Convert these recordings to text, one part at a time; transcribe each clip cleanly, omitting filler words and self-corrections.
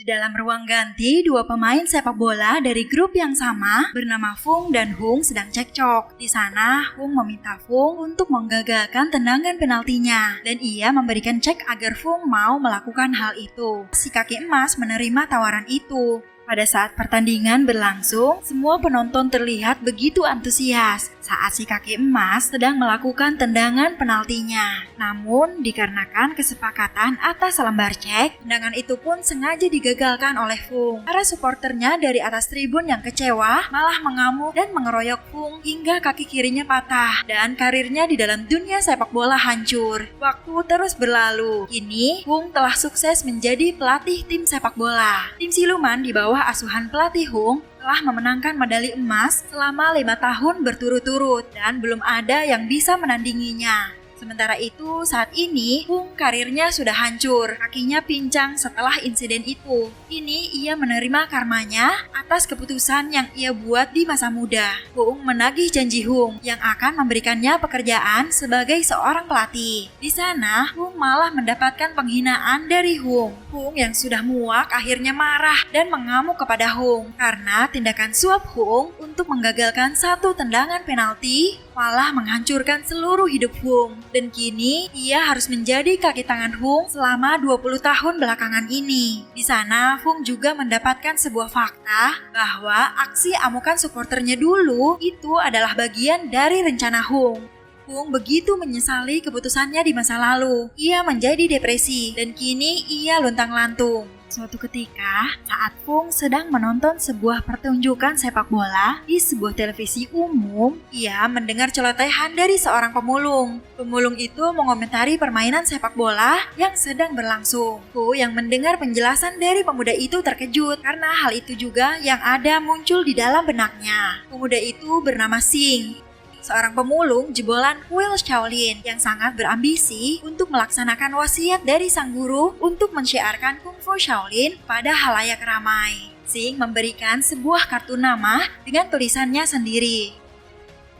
Di dalam ruang ganti, dua pemain sepak bola dari grup yang sama bernama Fung dan Hung sedang cekcok. Di sana, Hung meminta Fung untuk menggagalkan tendangan penaltinya dan ia memberikan cek agar Fung mau melakukan hal itu. Si kaki emas menerima tawaran itu. Pada saat pertandingan berlangsung, semua penonton terlihat begitu antusias saat si kaki emas sedang melakukan tendangan penaltinya. Namun, dikarenakan kesepakatan atas lembar cek, tendangan itu pun sengaja digagalkan oleh Fung. Para supporternya dari atas tribun yang kecewa malah mengamuk dan mengeroyok Fung hingga kaki kirinya patah dan karirnya di dalam dunia sepak bola hancur. Waktu terus berlalu. Kini, Fung telah sukses menjadi pelatih tim sepak bola. Tim siluman di bawah asuhan pelatih Hung telah memenangkan medali emas selama 5 tahun berturut-turut dan belum ada yang bisa menandinginya. Sementara itu, saat ini, Hung karirnya sudah hancur, kakinya pincang setelah insiden itu. Kini, ia menerima karmanya atas keputusan yang ia buat di masa muda. Hung menagih janji Hung yang akan memberikannya pekerjaan sebagai seorang pelatih. Di sana, Hung malah mendapatkan penghinaan dari Hung. Hung yang sudah muak akhirnya marah dan mengamuk kepada Hung karena tindakan suap Hung untuk menggagalkan satu tendangan penalti malah menghancurkan seluruh hidup Hung. Dan kini ia harus menjadi kaki tangan Hung selama 20 tahun belakangan ini. Di sana Hung juga mendapatkan sebuah fakta bahwa aksi amukan supporternya dulu itu adalah bagian dari rencana Hung. Hung begitu menyesali keputusannya di masa lalu. Ia menjadi depresi dan kini ia luntang-lantung. Suatu ketika, saat Fung sedang menonton sebuah pertunjukan sepak bola di sebuah televisi umum, ia mendengar celotehan dari seorang pemulung. Pemulung itu mengomentari permainan sepak bola yang sedang berlangsung. Fu yang mendengar penjelasan dari pemuda itu terkejut karena hal itu juga yang ada muncul di dalam benaknya. Pemuda itu bernama Xing, seorang pemulung jebolan kuil Shaolin yang sangat berambisi untuk melaksanakan wasiat dari sang guru untuk mensyiarkan kungfu Shaolin pada halayak ramai. Xing memberikan sebuah kartu nama dengan tulisannya sendiri.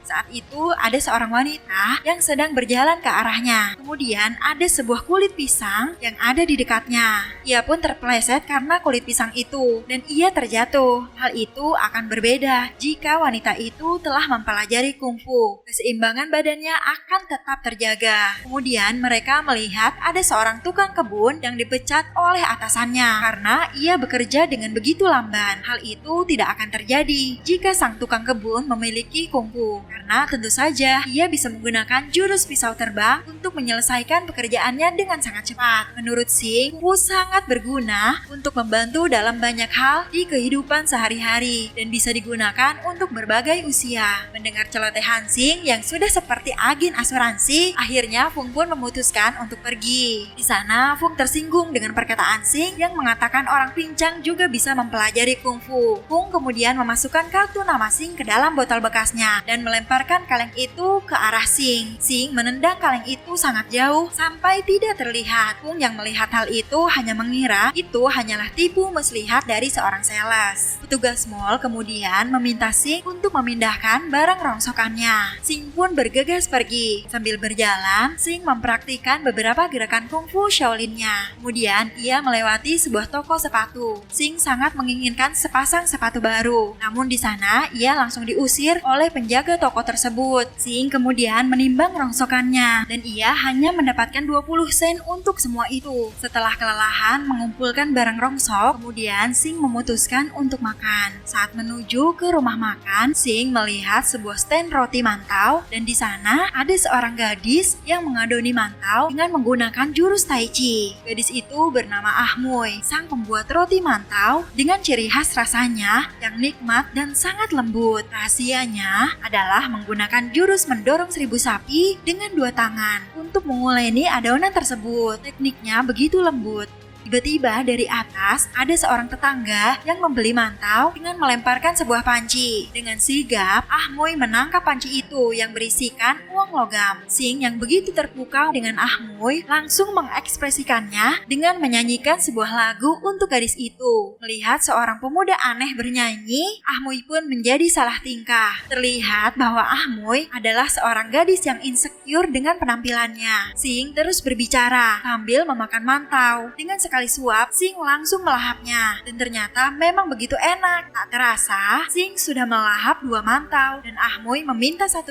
Saat itu ada seorang wanita yang sedang berjalan ke arahnya. Kemudian ada sebuah kulit pisang yang ada di dekatnya. Ia pun terpeleset karena kulit pisang itu dan ia terjatuh. Hal itu akan berbeda jika wanita itu telah mempelajari kungfu. Keseimbangan badannya akan tetap terjaga. Kemudian mereka melihat ada seorang tukang kebun yang dipecat oleh atasannya karena ia bekerja dengan begitu lamban. Hal itu tidak akan terjadi jika sang tukang kebun memiliki kungfu. Karena tentu saja ia bisa menggunakan jurus pisau terbang untuk menyelesaikan pekerjaannya dengan sangat cepat. Menurut Xing, kungfu sangat berguna untuk membantu dalam banyak hal di kehidupan sehari-hari dan bisa digunakan untuk berbagai usia. Mendengar celotehan Xing yang sudah seperti agen asuransi, akhirnya Fung pun memutuskan untuk pergi. Di sana, Fung tersinggung dengan perkataan Xing yang mengatakan orang pincang juga bisa mempelajari kungfu. Fung kemudian memasukkan kartu nama Xing ke dalam botol bekasnya dan melemparkan kaleng itu ke arah Xing. Xing menendang kaleng itu sangat jauh sampai tidak terlihat. Fung yang melihat hal itu hanya mengira itu hanyalah tipu muslihat dari seorang sales. Petugas mall kemudian meminta Xing untuk memindahkan barang rongsokannya. Xing pun bergegas pergi. Sambil berjalan, Xing mempraktikkan beberapa gerakan kungfu Shaolin-nya. Kemudian ia melewati sebuah toko sepatu. Xing sangat menginginkan sepasang sepatu baru. Namun di sana ia langsung diusir oleh penjaga toko tersebut. Xing kemudian menimbang rongsokannya dan ia hanya mendapatkan 20 sen untuk semua itu. Setelah kelelahan mengumpulkan barang rongsok, kemudian Xing memutuskan untuk makan. Saat menuju ke rumah makan, Xing melihat sebuah stand roti mantau dan di sana ada seorang gadis yang mengadoni mantau dengan menggunakan jurus Tai Chi. Gadis itu bernama Ahmui, sang pembuat roti mantau dengan ciri khas rasanya yang nikmat dan sangat lembut. Rahasianya adalah menggunakan jurus mendorong 1000 sapi dengan 2 tangan untuk menguleni adonan tersebut. Tekniknya begitu lembut. Tiba-tiba dari atas ada seorang tetangga yang membeli mantau dengan melemparkan sebuah panci. Dengan sigap, Ahmui menangkap panci itu yang berisikan uang logam. Xing yang begitu terpukau dengan Ahmui langsung mengekspresikannya dengan menyanyikan sebuah lagu untuk gadis itu. Melihat seorang pemuda aneh bernyanyi, Ahmui pun menjadi salah tingkah. Terlihat bahwa Ahmui adalah seorang gadis yang insecure dengan penampilannya. Xing terus berbicara sambil memakan mantau. Dengan sekali suap, Sing langsung melahapnya. Dan ternyata memang begitu enak. Tak terasa, Sing sudah melahap 2 mantau dan Ahmui meminta $1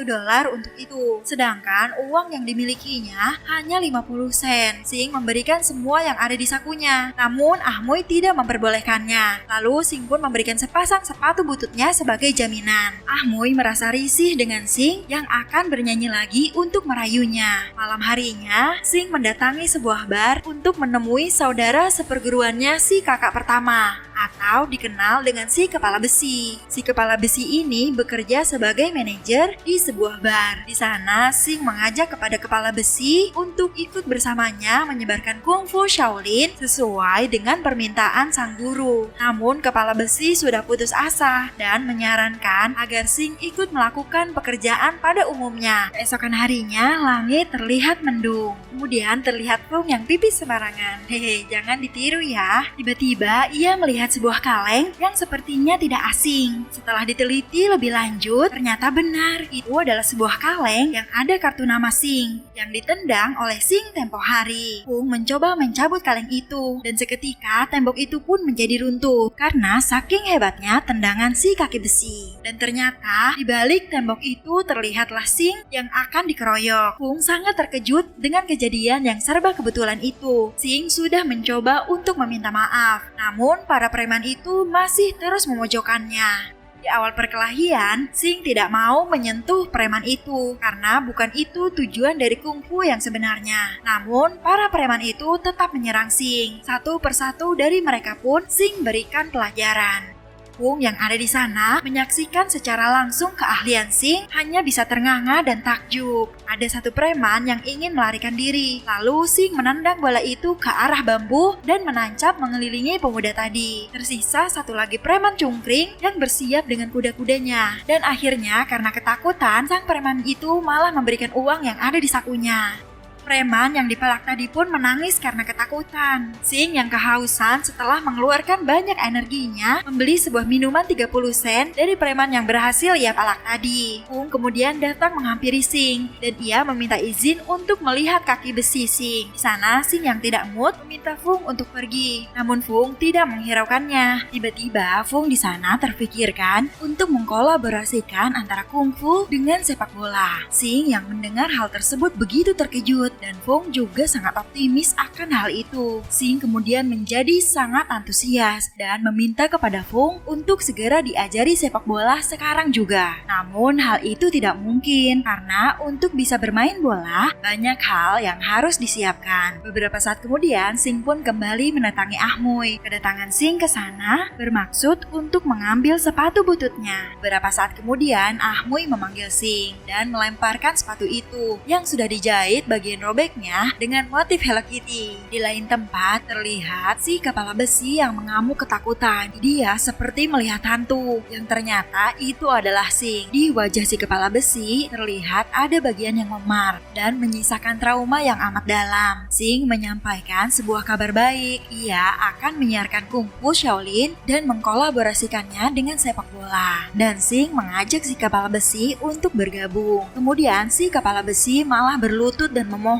untuk itu. Sedangkan uang yang dimilikinya hanya 50 sen. Sing memberikan semua yang ada di sakunya. Namun Ahmui tidak memperbolehkannya. Lalu Sing pun memberikan sepasang sepatu bututnya sebagai jaminan. Ahmui merasa risih dengan Sing yang akan bernyanyi lagi untuk merayunya. Malam harinya, Sing mendatangi sebuah bar untuk menemui saudara seperguruannya si kakak pertama, atau dikenal dengan si kepala besi. Si kepala besi ini bekerja sebagai manajer di sebuah bar. Di sana, Sing mengajak kepada kepala besi untuk ikut bersamanya menyebarkan kungfu Shaolin sesuai dengan permintaan sang guru. Namun, kepala besi sudah putus asa dan menyarankan agar Sing ikut melakukan pekerjaan pada umumnya. Keesokan harinya, langit terlihat mendung. Kemudian terlihat Fung yang pipis sembarangan. Hehe, jangan ditiru ya. Tiba-tiba ia melihat sebuah kaleng yang sepertinya tidak asing. Setelah diteliti lebih lanjut, ternyata benar itu adalah sebuah kaleng yang ada kartu nama Sing yang ditendang oleh Sing tempo hari. Fung mencoba mencabut kaleng itu dan seketika tembok itu pun menjadi runtuh karena saking hebatnya tendangan si kaki besi. Dan ternyata di balik tembok itu terlihatlah Sing yang akan dikeroyok. Fung sangat terkejut dengan kejadian yang serba kebetulan itu. Sing sudah mencoba untuk meminta maaf, namun para preman itu masih terus memojokkannya. Di awal perkelahian, Sing tidak mau menyentuh preman itu karena bukan itu tujuan dari kungfu yang sebenarnya. Namun, para preman itu tetap menyerang Sing. Satu persatu dari mereka pun Sing berikan pelajaran. Fung yang ada di sana menyaksikan secara langsung keahlian Sing hanya bisa ternganga dan takjub. Ada satu preman yang ingin melarikan diri. Lalu Sing menendang bola itu ke arah bambu dan menancap mengelilingi pemuda tadi. Tersisa satu lagi preman cungkring yang bersiap dengan kuda-kudanya. Dan akhirnya karena ketakutan, sang preman itu malah memberikan uang yang ada di sakunya. Preman yang dipelak tadi pun menangis karena ketakutan. Sing yang kehausan setelah mengeluarkan banyak energinya membeli sebuah minuman 30 sen dari preman yang berhasil ia pelak tadi. Fung kemudian datang menghampiri Sing dan ia meminta izin untuk melihat kaki besi Sing. Di sana Sing yang tidak mood meminta Fung untuk pergi. Namun Fung tidak menghiraukannya. Tiba-tiba Fung di sana terfikirkan untuk mengkolaborasikan antara kungfu dengan sepak bola. Sing yang mendengar hal tersebut begitu terkejut. Dan Fung juga sangat optimis akan hal itu. Sing kemudian menjadi sangat antusias dan meminta kepada Fung untuk segera diajari sepak bola sekarang juga. Namun hal itu tidak mungkin karena untuk bisa bermain bola banyak hal yang harus disiapkan. Beberapa saat kemudian Sing pun kembali mendatangi Ahmui. Kedatangan Sing ke sana bermaksud untuk mengambil sepatu bututnya. Beberapa saat kemudian Ahmui memanggil Sing dan melemparkan sepatu itu yang sudah dijahit bagian robeknya dengan motif Hello Kitty. Di lain tempat terlihat si kepala besi yang mengamuk ketakutan. Dia seperti melihat hantu yang ternyata itu adalah Sing. Di wajah si kepala besi terlihat ada bagian yang memar dan menyisakan trauma yang amat dalam. Sing menyampaikan sebuah kabar baik. Ia akan menyiarkan kungfu Shaolin dan mengkolaborasikannya dengan sepak bola. Dan Sing mengajak si kepala besi untuk bergabung. Kemudian si kepala besi malah berlutut dan memohon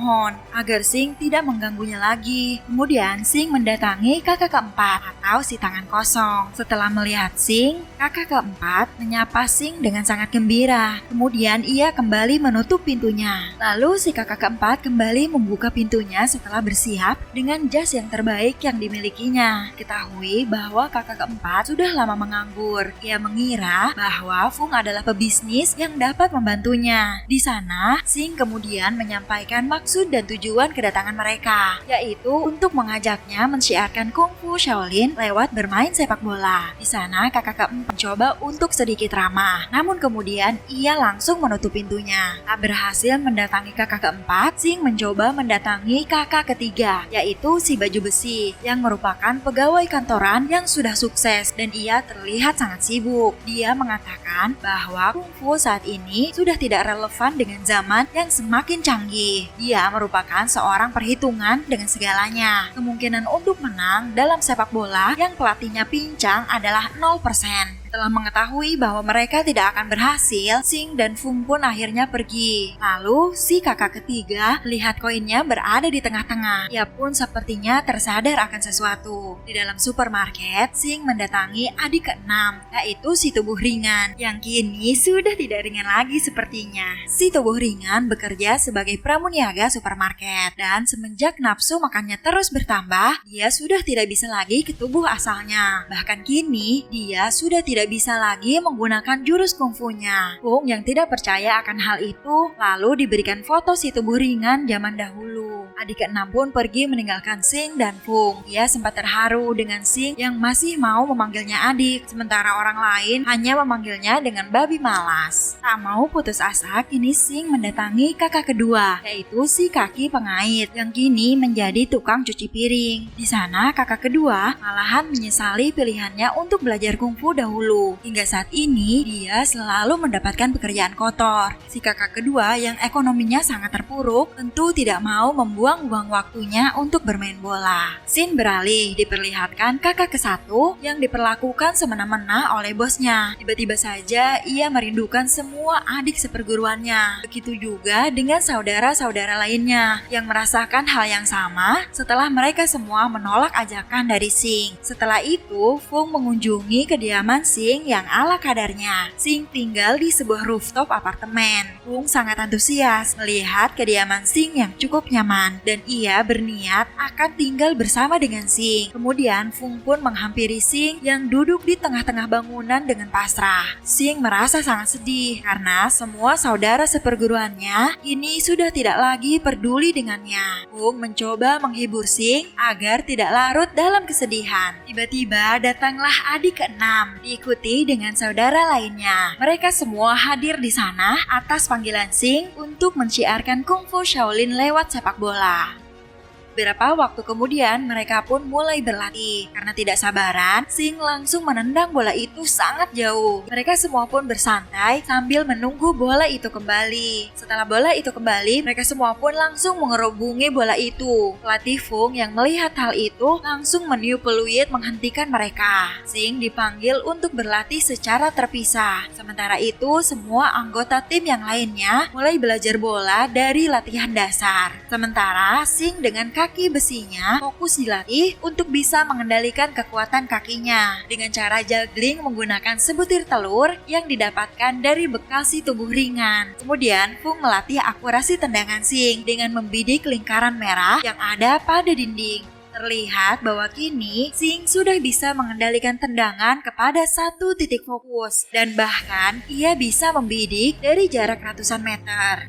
agar Sing tidak mengganggunya lagi. Kemudian Sing mendatangi kakak keempat atau si tangan kosong. Setelah melihat Sing, kakak keempat menyapa Sing dengan sangat gembira. Kemudian ia kembali menutup pintunya. Lalu si kakak keempat kembali membuka pintunya setelah bersiap dengan jas yang terbaik yang dimilikinya. Ketahui bahwa kakak keempat sudah lama menganggur. Ia mengira bahwa Fung adalah pebisnis yang dapat membantunya. Di sana, Sing kemudian menyampaikan maksud dan tujuan kedatangan mereka, yaitu untuk mengajaknya mensyiarkan kungfu Shaolin lewat bermain sepak bola. Di sana kakak keempat mencoba untuk sedikit ramah, namun kemudian ia langsung menutup pintunya. Tak berhasil mendatangi kakak keempat, Sing mencoba mendatangi kakak ketiga, yaitu si baju besi yang merupakan pegawai kantoran yang sudah sukses dan ia terlihat sangat sibuk. Dia mengatakan bahwa kungfu saat ini sudah tidak relevan dengan zaman yang semakin canggih. Dia merupakan seorang perhitungan dengan segalanya. Kemungkinan untuk menang dalam sepak bola yang pelatihnya pincang adalah 0%. Setelah mengetahui bahwa mereka tidak akan berhasil, Sing dan Fung pun akhirnya pergi. Lalu si kakak ketiga lihat koinnya berada di tengah-tengah. Ia pun sepertinya tersadar akan sesuatu. Di dalam supermarket, Sing mendatangi adik keenam, yaitu si tubuh ringan, yang kini sudah tidak ringan lagi sepertinya. Si tubuh ringan bekerja sebagai pramuniaga supermarket, dan semenjak nafsu makannya terus bertambah, dia sudah tidak bisa lagi ke tubuh asalnya. Bahkan kini, dia sudah tidak bisa lagi menggunakan jurus kungfunya. Fung yang tidak percaya akan hal itu, lalu diberikan foto si tubuh ringan zaman dahulu. Adik keenam pun pergi meninggalkan Sing dan Fung. Ia sempat terharu dengan Sing yang masih mau memanggilnya adik, sementara orang lain hanya memanggilnya dengan babi malas. Tak mau putus asa, kini Sing mendatangi kakak kedua, yaitu si kaki pengait, yang kini menjadi tukang cuci piring. Di sana kakak kedua malahan menyesali pilihannya untuk belajar kungfu dahulu. Hingga saat ini, dia selalu mendapatkan pekerjaan kotor. Si kakak kedua yang ekonominya sangat terpuruk, tentu tidak mau membuang-buang waktunya untuk bermain bola. Scene beralih diperlihatkan kakak ke-1 yang diperlakukan semena-mena oleh bosnya. Tiba-tiba saja ia merindukan semua adik seperguruannya. Begitu juga dengan saudara-saudara lainnya yang merasakan hal yang sama setelah mereka semua menolak ajakan dari Sing. Setelah itu, Fung mengunjungi kediaman Sing yang ala kadarnya. Sing tinggal di sebuah rooftop apartemen. Fung sangat antusias melihat kediaman Sing yang cukup nyaman, dan ia berniat akan tinggal bersama dengan Sing. Kemudian Fung pun menghampiri Sing yang duduk di tengah-tengah bangunan dengan pasrah. Sing merasa sangat sedih karena semua saudara seperguruannya kini sudah tidak lagi peduli dengannya. Fung mencoba menghibur Sing agar tidak larut dalam kesedihan. Tiba-tiba datanglah adik keenam, diikuti dengan saudara lainnya. Mereka semua hadir di sana atas panggilan Sing untuk menciarkan kungfu Shaolin lewat sepak bola. Beberapa waktu kemudian mereka pun mulai berlatih. Karena tidak sabaran, Sing langsung menendang bola itu sangat jauh. Mereka semua pun bersantai sambil menunggu bola itu kembali. Setelah bola itu kembali, mereka semua pun langsung mengerubungi bola itu. Pelatih Fung yang melihat hal itu langsung meniup peluit menghentikan mereka. Sing dipanggil untuk berlatih secara terpisah. Sementara itu, semua anggota tim yang lainnya mulai belajar bola dari latihan dasar. Sementara Sing dengan kaki besinya fokus dilatih untuk bisa mengendalikan kekuatan kakinya dengan cara juggling menggunakan sebutir telur yang didapatkan dari bekal si tubuh ringan. Kemudian Fung melatih akurasi tendangan Sing dengan membidik lingkaran merah yang ada pada dinding. Terlihat bahwa kini Sing sudah bisa mengendalikan tendangan kepada satu titik fokus, dan bahkan ia bisa membidik dari jarak ratusan meter.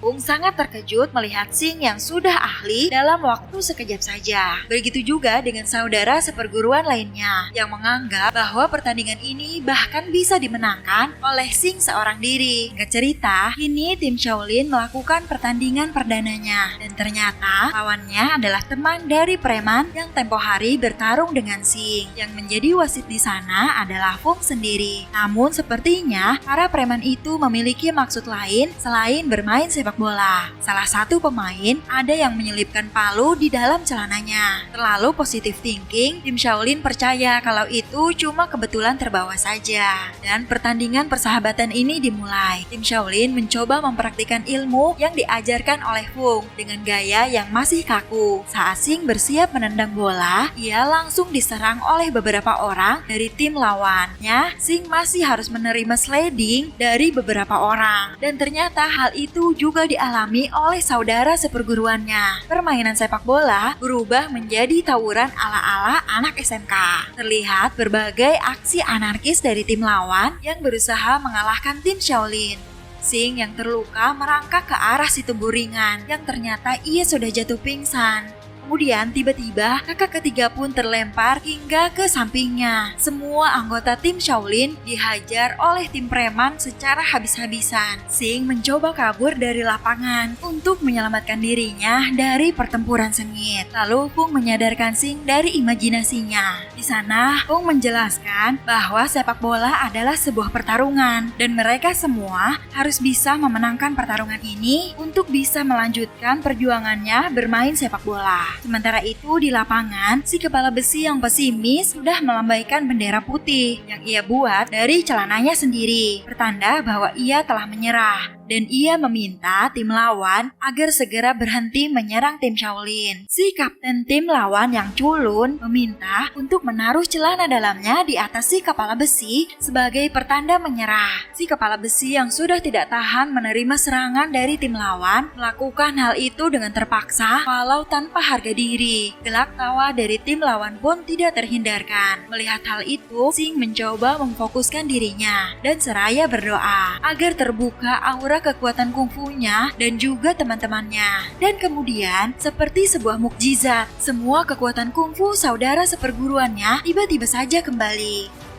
Fung sangat terkejut melihat Sing yang sudah ahli dalam waktu sekejap saja. Begitu juga dengan saudara seperguruan lainnya yang menganggap bahwa pertandingan ini bahkan bisa dimenangkan oleh Sing seorang diri. Singkat cerita, kini tim Shaolin melakukan pertandingan perdananya, dan ternyata lawannya adalah teman dari preman yang tempo hari bertarung dengan Sing. Yang menjadi wasit di sana adalah Fung sendiri. Namun sepertinya para preman itu memiliki maksud lain selain bermain sepak bola. Salah satu pemain ada yang menyelipkan palu di dalam celananya. Terlalu positive thinking, tim Shaolin percaya kalau itu cuma kebetulan terbawa saja. Dan pertandingan persahabatan ini dimulai. Tim Shaolin mencoba mempraktikkan ilmu yang diajarkan oleh Fung dengan gaya yang masih kaku. Saat Sing bersiap menendang bola, ia langsung diserang oleh beberapa orang dari tim lawannya. Sing masih harus menerima sliding dari beberapa orang. Dan ternyata hal itu juga dialami oleh saudara seperguruannya. Permainan sepak bola berubah menjadi tawuran ala-ala anak SMK. Terlihat berbagai aksi anarkis dari tim lawan yang berusaha mengalahkan tim Shaolin. Sing yang terluka merangkak ke arah si tubuh ringan yang ternyata ia sudah jatuh pingsan. Kemudian tiba-tiba kakak ketiga pun terlempar hingga ke sampingnya. Semua anggota tim Shaolin dihajar oleh tim preman secara habis-habisan. Sing mencoba kabur dari lapangan untuk menyelamatkan dirinya dari pertempuran sengit. Lalu Fung menyadarkan Sing dari imajinasinya. Di Di sana, Hung menjelaskan bahwa sepak bola adalah sebuah pertarungan dan mereka semua harus bisa memenangkan pertarungan ini untuk bisa melanjutkan perjuangannya bermain sepak bola. Sementara itu di lapangan, si kepala besi yang pesimis sudah melambaikan bendera putih yang ia buat dari celananya sendiri, pertanda bahwa ia telah menyerah. Dan ia meminta tim lawan agar segera berhenti menyerang tim Shaolin. Si kapten tim lawan yang culun meminta untuk menaruh celana dalamnya di atas si kepala besi sebagai pertanda menyerah. Si kepala besi yang sudah tidak tahan menerima serangan dari tim lawan melakukan hal itu dengan terpaksa walau tanpa harga diri. Gelak tawa dari tim lawan pun tidak terhindarkan. Melihat hal itu, Sing mencoba memfokuskan dirinya dan seraya berdoa agar terbuka aura kekuatan kungfunya dan juga teman-temannya. Dan kemudian, seperti sebuah mukjizat, semua kekuatan kungfu saudara seperguruannya tiba-tiba saja kembali.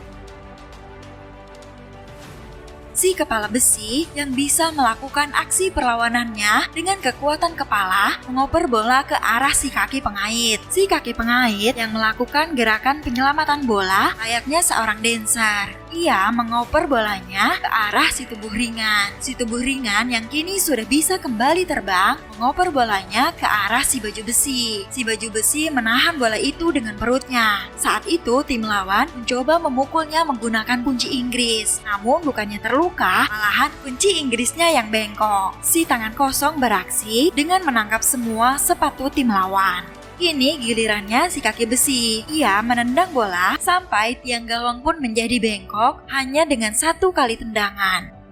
Si kepala besi yang bisa melakukan aksi perlawanannya dengan kekuatan kepala mengoper bola ke arah si kaki pengait. Si kaki pengait yang melakukan gerakan penyelamatan bola layaknya seorang dancer. Ia mengoper bolanya ke arah si tubuh ringan. Si tubuh ringan yang kini sudah bisa kembali terbang mengoper bolanya ke arah si baju besi. Si baju besi menahan bola itu dengan perutnya. Saat itu tim lawan mencoba memukulnya menggunakan kunci Inggris. Namun bukannya terluka, malahan kunci Inggrisnya yang bengkok. Si tangan kosong beraksi dengan menangkap semua sepatu tim lawan. Kini gilirannya si kaki besi. Ia menendang bola sampai tiang gawang pun menjadi bengkok hanya dengan satu kali tendangan.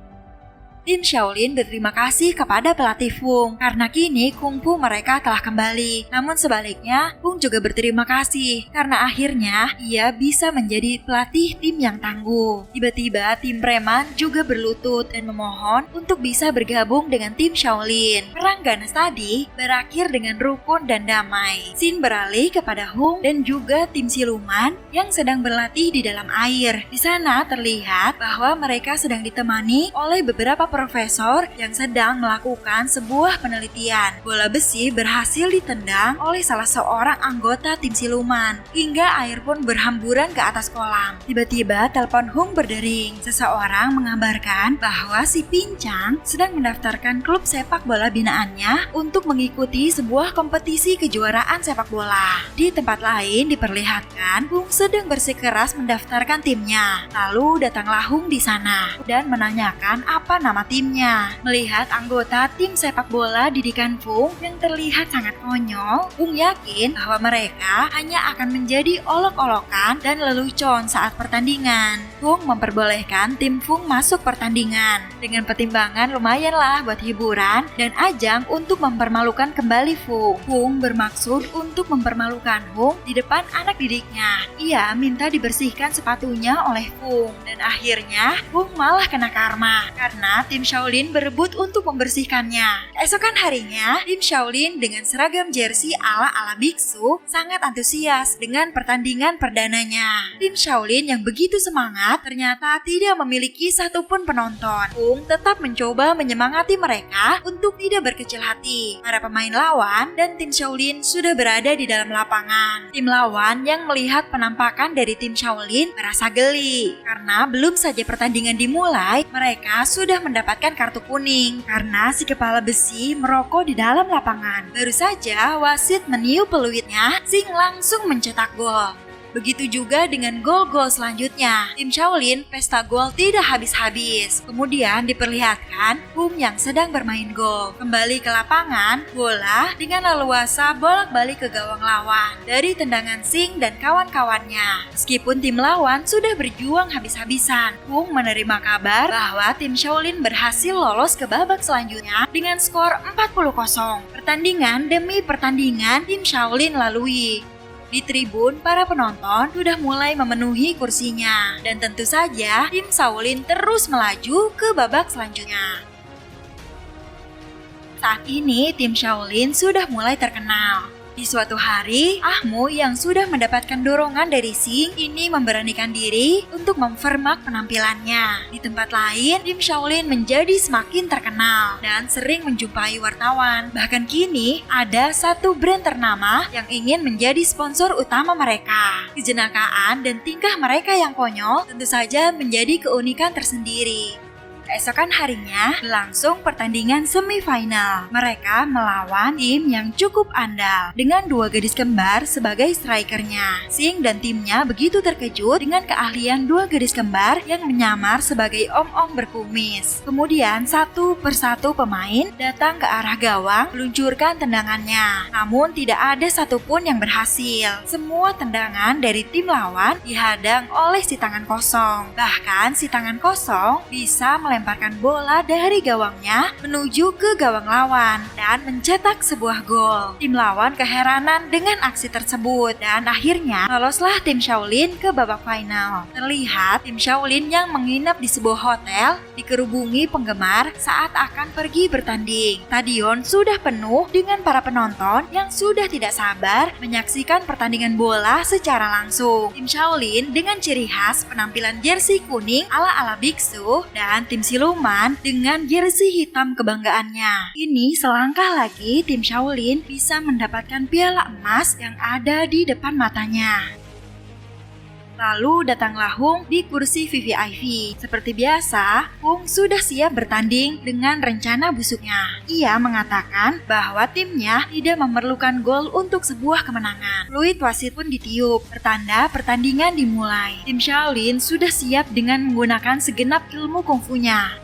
Tim Shaolin berterima kasih kepada pelatih Fung karena kini kungfu mereka telah kembali. Namun sebaliknya, Fung juga berterima kasih karena akhirnya ia bisa menjadi pelatih tim yang tangguh. Tiba-tiba tim preman juga berlutut dan memohon untuk bisa bergabung dengan tim Shaolin. Perang ganas tadi berakhir dengan rukun dan damai. Shin beralih kepada Hung dan juga tim siluman yang sedang berlatih di dalam air. Di sana terlihat bahwa mereka sedang ditemani oleh beberapa profesor yang sedang melakukan sebuah penelitian. Bola besi berhasil ditendang oleh salah seorang anggota tim siluman hingga air pun berhamburan ke atas kolam. Tiba-tiba telepon Hung berdering. Seseorang mengabarkan bahwa si Pincang sedang mendaftarkan klub sepak bola binaannya untuk mengikuti sebuah kompetisi kejuaraan sepak bola. Di tempat lain diperlihatkan Hung sedang bersikeras mendaftarkan timnya. Lalu datanglah Hung di sana dan menanyakan apa nama timnya. Melihat anggota tim sepak bola didikan Fung yang terlihat sangat konyol, Fung yakin bahwa mereka hanya akan menjadi olok-olokan dan lelucon saat pertandingan. Fung memperbolehkan tim Fung masuk pertandingan dengan pertimbangan lumayanlah buat hiburan dan ajang untuk mempermalukan kembali Fung. Fung bermaksud untuk mempermalukan Fung di depan anak didiknya. Ia minta dibersihkan sepatunya oleh Fung dan akhirnya Fung malah kena karma karena tim Shaolin berebut untuk membersihkannya. Keesokan harinya, tim Shaolin dengan seragam jersey ala-ala biksu sangat antusias dengan pertandingan perdananya. Tim Shaolin yang begitu semangat ternyata tidak memiliki satupun penonton. Fung tetap mencoba menyemangati mereka untuk tidak berkecil hati. Para pemain lawan dan tim Shaolin sudah berada di dalam lapangan. Tim lawan yang melihat penampakan dari tim Shaolin merasa geli karena belum saja pertandingan dimulai, mereka sudah mendapatkan kartu kuning karena si kepala besi merokok di dalam lapangan. Baru saja wasit meniup peluitnya, Sing langsung mencetak gol. Begitu juga dengan gol-gol selanjutnya. Tim Shaolin pesta gol tidak habis-habis. Kemudian diperlihatkan Hung yang sedang bermain gol. Kembali ke lapangan, bola dengan leluasa bolak-balik ke gawang lawan dari tendangan Sing dan kawan-kawannya. Meskipun tim lawan sudah berjuang habis-habisan, Hung menerima kabar bahwa tim Shaolin berhasil lolos ke babak selanjutnya dengan skor 40-0. Pertandingan demi pertandingan tim Shaolin lalui. Di tribun, para penonton sudah mulai memenuhi kursinya. Dan tentu saja, tim Shaolin terus melaju ke babak selanjutnya. Saat ini, tim Shaolin sudah mulai terkenal. Di suatu hari, Ahmu yang sudah mendapatkan dorongan dari Sing ini memberanikan diri untuk mempermak penampilannya. Di tempat lain, tim Shaolin menjadi semakin terkenal dan sering menjumpai wartawan. Bahkan kini, ada satu brand ternama yang ingin menjadi sponsor utama mereka. Kejenakaan dan tingkah mereka yang konyol tentu saja menjadi keunikan tersendiri. Keesokan harinya, berlangsung pertandingan semifinal. Mereka melawan tim yang cukup andal dengan 2 gadis kembar sebagai strikernya. Sing dan timnya begitu terkejut dengan keahlian 2 gadis kembar yang menyamar sebagai om-om berkumis. Kemudian satu persatu pemain datang ke arah gawang meluncurkan tendangannya. Namun tidak ada satupun yang berhasil. Semua tendangan dari tim lawan dihadang oleh si tangan kosong. Bahkan si tangan kosong bisa melemparkan bola dari gawangnya menuju ke gawang lawan dan mencetak sebuah gol. Tim lawan keheranan dengan aksi tersebut dan akhirnya loloslah tim Shaolin ke babak final. Terlihat tim Shaolin yang menginap di sebuah hotel dikerubungi penggemar saat akan pergi bertanding. Stadion sudah penuh dengan para penonton yang sudah tidak sabar menyaksikan pertandingan bola secara langsung. Tim Shaolin dengan ciri khas penampilan jersey kuning ala-ala biksu dan tim siluman dengan jersey hitam kebanggaannya. Ini selangkah lagi tim Shaolin bisa mendapatkan piala emas yang ada di depan matanya. Lalu datanglah Hung di kursi VVIP. Seperti biasa, Hung sudah siap bertanding dengan rencana busuknya. Ia mengatakan bahwa timnya tidak memerlukan gol untuk sebuah kemenangan. Fluid wasit pun ditiup, pertanda pertandingan dimulai. Tim Shaolin sudah siap dengan menggunakan segenap ilmu kungfunya.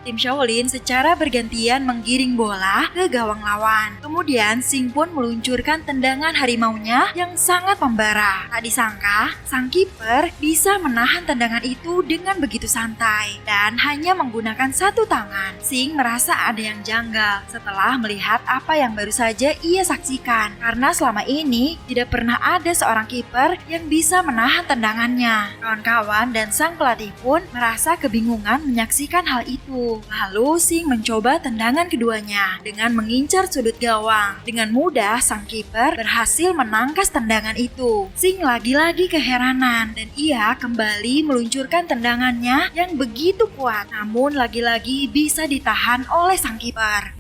Tim Shaolin secara bergantian menggiring bola ke gawang lawan. Kemudian Sing pun meluncurkan tendangan harimaunya yang sangat membara. Tak disangka, sang kiper bisa menahan tendangan itu dengan begitu santai dan hanya menggunakan satu tangan. Sing merasa ada yang janggal setelah melihat apa yang baru saja ia saksikan, karena selama ini tidak pernah ada seorang kiper yang bisa menahan tendangannya. Kawan-kawan dan sang pelatih pun merasa kebingungan menyaksikan hal itu. Lalu Sing mencoba tendangan keduanya dengan mengincar sudut gawang. Dengan mudah sang kiper berhasil menangkas tendangan itu. Sing lagi-lagi keheranan dan ia kembali meluncurkan tendangannya yang begitu kuat, namun lagi-lagi bisa ditahan oleh sang kiper.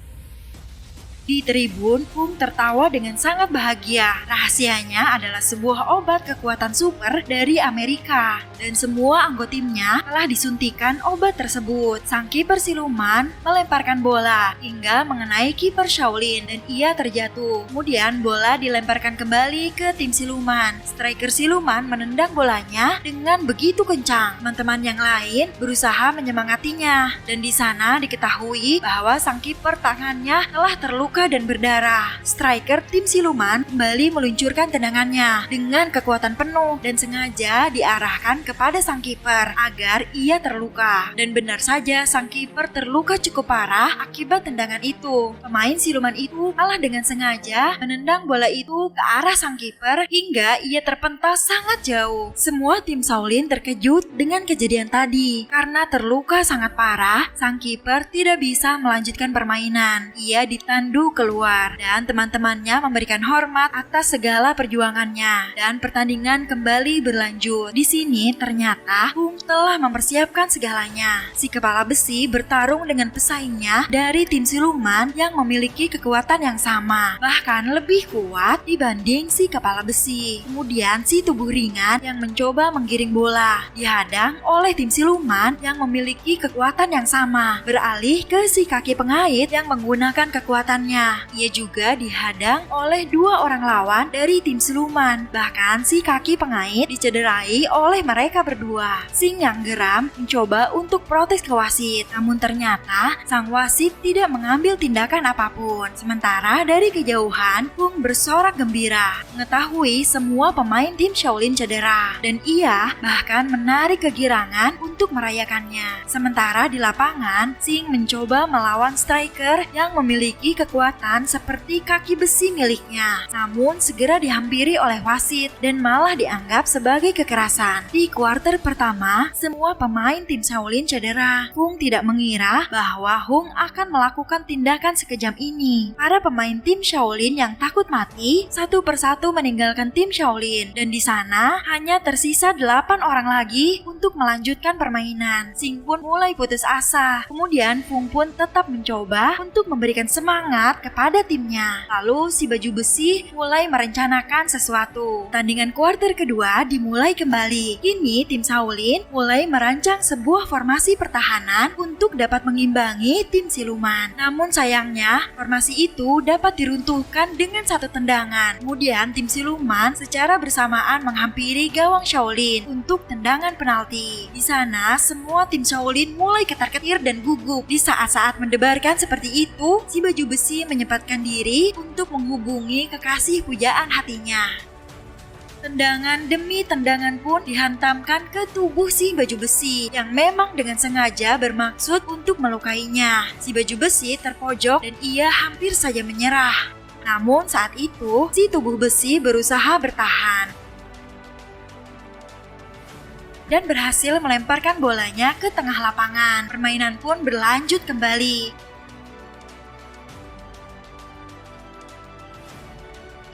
Di tribun, Hung tertawa dengan sangat bahagia. Rahasianya adalah sebuah obat kekuatan super dari Amerika. Dan semua anggota timnya telah disuntikan obat tersebut. Sang kiper siluman melemparkan bola hingga mengenai kiper Shaolin dan ia terjatuh. Kemudian bola dilemparkan kembali ke tim siluman. Striker siluman menendang bolanya dengan begitu kencang. Teman-teman yang lain berusaha menyemangatinya. Dan di sana diketahui bahwa sang kiper tangannya telah terluka dan berdarah. Striker tim siluman kembali meluncurkan tendangannya dengan kekuatan penuh dan sengaja diarahkan kepada sang kiper agar ia terluka. Dan benar saja sang kiper terluka cukup parah akibat tendangan itu. Pemain siluman itu malah dengan sengaja menendang bola itu ke arah sang kiper hingga ia terpentas sangat jauh. Semua tim Shaolin terkejut dengan kejadian tadi. Karena terluka sangat parah, sang kiper tidak bisa melanjutkan permainan. Ia ditandu keluar dan teman-temannya memberikan hormat atas segala perjuangannya dan pertandingan kembali berlanjut. Di sini ternyata Hung telah mempersiapkan segalanya. Si kepala besi bertarung dengan pesaingnya dari tim siluman yang memiliki kekuatan yang sama, bahkan lebih kuat dibanding si kepala besi. Kemudian si tubuh ringan yang mencoba menggiring bola dihadang oleh tim siluman yang memiliki kekuatan yang sama, beralih ke si kaki pengait yang menggunakan kekuatannya. Ia juga dihadang oleh 2 orang lawan dari tim siluman. Bahkan si kaki pengait dicederai oleh mereka berdua. Sing yang geram mencoba untuk protes ke wasit, namun ternyata sang wasit tidak mengambil tindakan apapun. Sementara dari kejauhan, Hung bersorak gembira mengetahui semua pemain tim Shaolin cedera dan ia bahkan menarik kegirangan untuk merayakannya. Sementara di lapangan, Sing mencoba melawan striker yang memiliki kekuatan kekuatan seperti kaki besi miliknya. Namun segera dihampiri oleh wasit dan malah dianggap sebagai kekerasan. Di kuarter pertama, semua pemain tim Shaolin cedera. Fung tidak mengira bahwa Hung akan melakukan tindakan sekejam ini. Para pemain tim Shaolin yang takut mati satu persatu meninggalkan tim Shaolin, dan di sana hanya tersisa 8 orang lagi untuk melanjutkan permainan. Xing pun mulai putus asa. Kemudian Fung pun tetap mencoba untuk memberikan semangat kepada timnya. Lalu si baju besi mulai merencanakan sesuatu. Tandingan kuarter kedua dimulai kembali. Kini tim Shaolin mulai merancang sebuah formasi pertahanan untuk dapat mengimbangi tim siluman. Namun sayangnya formasi itu dapat diruntuhkan dengan satu tendangan. Kemudian tim siluman secara bersamaan menghampiri gawang Shaolin untuk tendangan penalti. Di sana semua tim Shaolin mulai ketar-ketir dan gugup. Di saat-saat mendebarkan seperti itu, si baju besi menyempatkan diri untuk menghubungi kekasih pujaan hatinya. Tendangan demi tendangan pun dihantamkan ke tubuh si baju besi yang memang dengan sengaja bermaksud untuk melukainya. Si baju besi terpojok dan ia hampir saja menyerah. Namun saat itu, si tubuh besi berusaha bertahan dan berhasil melemparkan bolanya ke tengah lapangan. Permainan pun berlanjut kembali.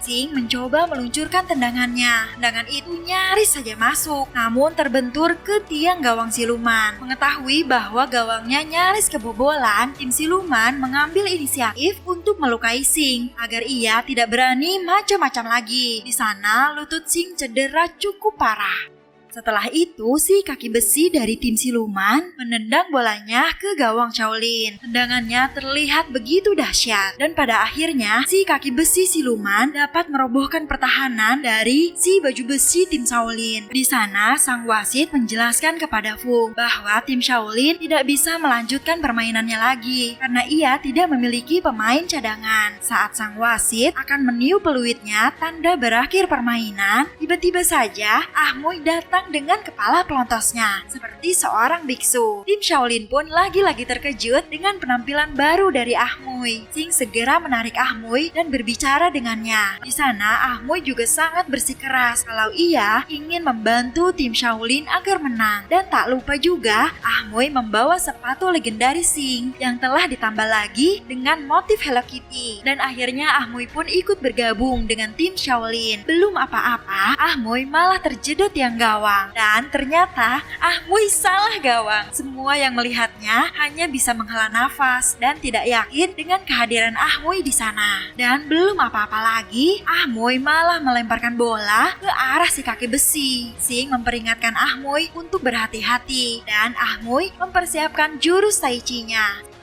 Xing mencoba meluncurkan tendangannya. Tendangan itu nyaris saja masuk, namun terbentur ke tiang gawang siluman. Mengetahui bahwa gawangnya nyaris kebobolan, tim siluman mengambil inisiatif untuk melukai Xing agar ia tidak berani macam-macam lagi. Di sana, lutut Xing cedera cukup parah. Setelah itu, si kaki besi dari tim siluman menendang bolanya ke gawang Shaolin. Tendangannya terlihat begitu dahsyat, dan pada akhirnya si kaki besi siluman dapat merobohkan pertahanan dari si baju besi tim Shaolin. Di sana, sang wasit menjelaskan kepada Fung bahwa tim Shaolin tidak bisa melanjutkan permainannya lagi karena ia tidak memiliki pemain cadangan. Saat sang wasit akan meniup peluitnya tanda berakhir permainan, tiba-tiba saja Ahmui datang dengan kepala pelontosnya seperti seorang biksu. Tim Shaolin pun lagi-lagi terkejut dengan penampilan baru dari Ahmui. Xing segera menarik Ahmui dan berbicara dengannya. Di sana Ahmui juga sangat bersikeras kalau ia ingin membantu tim Shaolin agar menang. Dan tak lupa juga Ahmui membawa sepatu legendaris Xing yang telah ditambah lagi dengan motif Hello Kitty. Dan akhirnya Ahmui pun ikut bergabung dengan tim Shaolin. Belum apa-apa, Ahmui malah terjedot tiang gawang. Dan ternyata Ahmui salah gawang. Semua yang melihatnya hanya bisa menghela nafas dan tidak yakin dengan kehadiran Ahmui di sana. Dan belum apa-apa lagi, Ahmui malah melemparkan bola ke arah si kaki besi. Xing memperingatkan Ahmui untuk berhati-hati dan Ahmui mempersiapkan jurus Tai Chi-nya.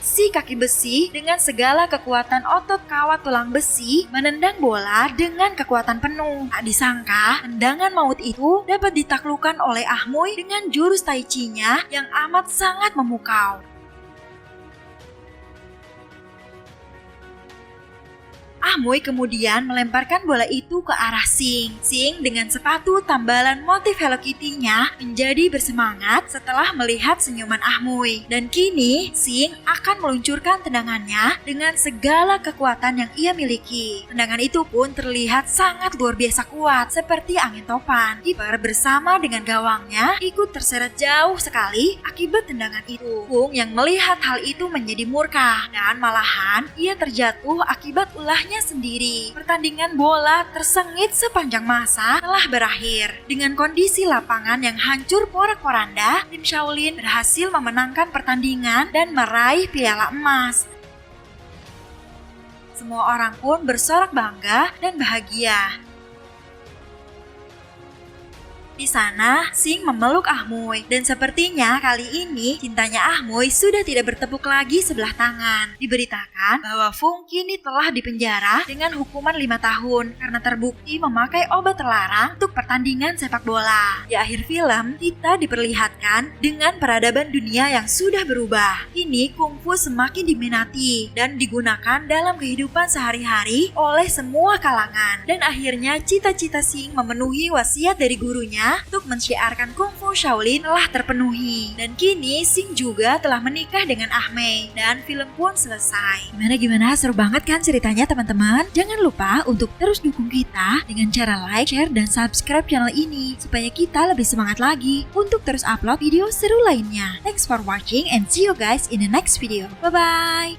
Si kaki besi dengan segala kekuatan otot kawat tulang besi menendang bola dengan kekuatan penuh. Tak disangka, tendangan maut itu dapat ditaklukkan oleh Ahmui dengan jurus Tai Chi-nya yang amat sangat memukau. Ahmui kemudian melemparkan bola itu ke arah Xing. Xing dengan sepatu tambalan motif Hello Kitty-nya menjadi bersemangat setelah melihat senyuman Ahmui. Dan kini Xing akan meluncurkan tendangannya dengan segala kekuatan yang ia miliki. Tendangan itu pun terlihat sangat luar biasa kuat, seperti angin topan. Kiper bersama dengan gawangnya ikut terseret jauh sekali akibat tendangan itu. Fung yang melihat hal itu menjadi murka dan malahan ia terjatuh akibat ulahnya sendiri. Pertandingan bola tersengit sepanjang masa telah berakhir. Dengan kondisi lapangan yang hancur porak-poranda, tim Shaolin berhasil memenangkan pertandingan dan meraih piala emas. Semua orang pun bersorak bangga dan bahagia. Di sana, Xing memeluk Ahmui dan sepertinya kali ini cintanya Ahmui sudah tidak bertepuk lagi sebelah tangan. Diberitakan bahwa Fung kini telah dipenjara dengan hukuman 5 tahun karena terbukti memakai obat terlarang untuk pertandingan sepak bola. Di akhir film, kita diperlihatkan dengan peradaban dunia yang sudah berubah. Kini kungfu semakin diminati dan digunakan dalam kehidupan sehari-hari oleh semua kalangan. Dan akhirnya cita-cita Xing memenuhi wasiat dari gurunya waktunya untuk mensyiarkan kungfu Shaolin telah terpenuhi. Dan kini Sing juga telah menikah dengan Ah Mei dan film pun selesai. Gimana? Seru banget kan ceritanya teman-teman? Jangan lupa untuk terus dukung kita dengan cara like, share, dan subscribe channel ini supaya kita lebih semangat lagi untuk terus upload video seru lainnya. Thanks for watching and see you guys in the next video. Bye-bye!